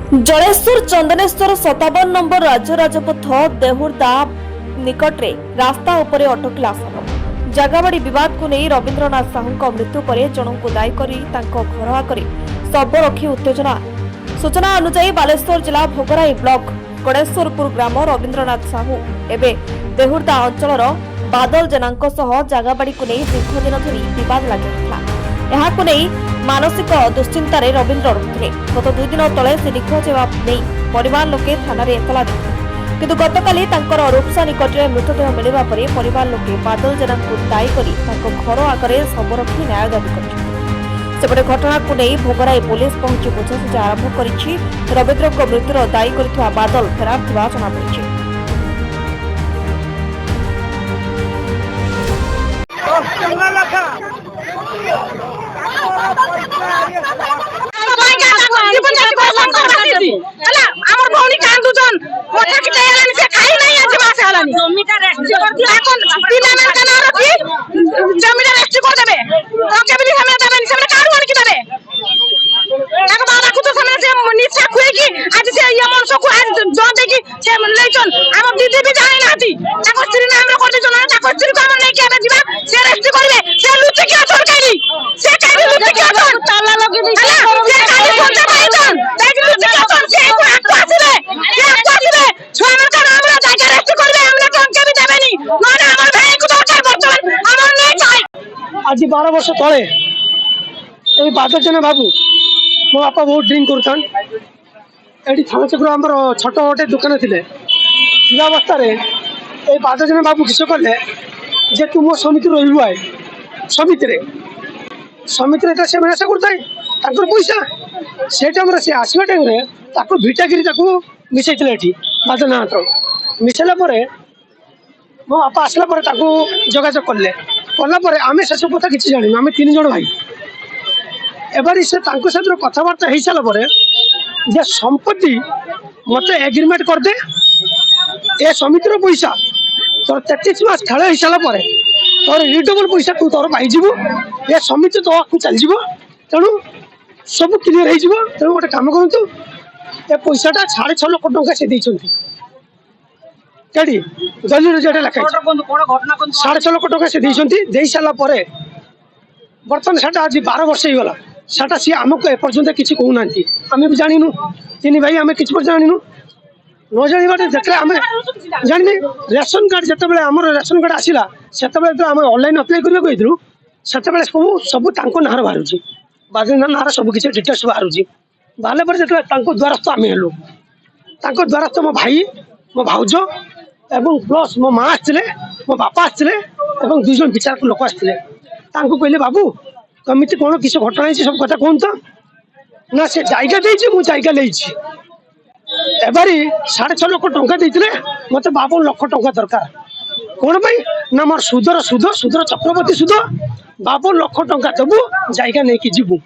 Jaleshwar Chandaneshwar 57 number राज्य राजपथ देहुरदा निकट रे रास्ता उपरे अटकिला शव जगाबाड़ी विवाद को नहीं रवींद्रनाथ साहू मृत्यु पर जन को दायी कर घर आगे शव रखी उत्तेजना। सूचना अनुसार बालेश्वर जिला भोगराई ब्लॉक गणेश्वरपुर ग्राम रवींद्रनाथ साहू एवं देहुरदा अंचल बादल जेना जगाबाड़ी को नहीं दीर्घ दिन धरी बद लगी मानसिक दुश्चिंतार रवींद्र रुले गत 2 दिन तले से निखोज नहीं परिवार लोके थाना एतला देते किंतु गतकाली रूपसा निकट में मृतदेह मिलवा पर परिवार लोके बादल जेना दायी कर घर आगे शव रखी न्याय दाबी करपटे घटना को नहीं भोगराई पुलिस पहुंची बुझासुझा आरंभ कर रवींद्र मृत्युर दायी कर बादल फेरार जनापड़ी। आज 12 वर्ष तले बादल जेना बाबू मो बापा बहुत ड्रिंक करथन एटी थाना चक्र आमर छोट गोटे दुकान थिले अवस्था बादल जेना बाबू किस कले जे तू मो समिति रही आए समिति से मैनेज करता पैसा से टाइम से आसवा टाइम भिटागिरी मिसई बादल नाथ मिसैला मो बापा आसला जोगाजोग कले कलापर आम से सब कथा किसी जान आम 3 जन भाई एबारी से सहित कथबार्ता हो सारापर जे संपत्ति मत एग्रीमेंट करदे ए समितिर पैसा तोर 33 मास खेल हो सारापर तोर रिडबल पैसा तू तोर पाइबू ए समिति तो चलଯିव तेणु सब क्लीयर हो तेणु गोटे कम करूँ ए पैसाटा 6.5 लाख टंका से देती कड़ी दलील जो लिखा 6.5 लाख टंका से दे सारापर बर्तमान से आज 12 वर्ष हो गला साटा सी आमको एपर्यंत किसी कहूना आम भी जानू 3 भाई आम कि जानू न जानवाटे जिते आम जानी रेशन कार्ड जिते आम रेशन कार्ड आसला से आम ऑनलाइन अप्लाई करूँ से सब ना बाहर बादल ना सब किसी डिटेल्स बाहर बाहर पर जो द्वारस्थ आम हेलु द्वारस्थ मो भाई मो भाउज एवं प्लस मो माँ आसते मो बापा आसते 2 जन विचारक लोक आसते कहले बाबू कमिटी कौन किस घटना है सब कथा कहूँ तो ना से जायगा मुझे एबारी 6.5 लाख टंका देते मत 52 लाख टंका दरकार कौन पाई ना मोर सुधर चक्रवर्ती सुध 52 लाख टंका देबू जायगा नहीं कि जीवू।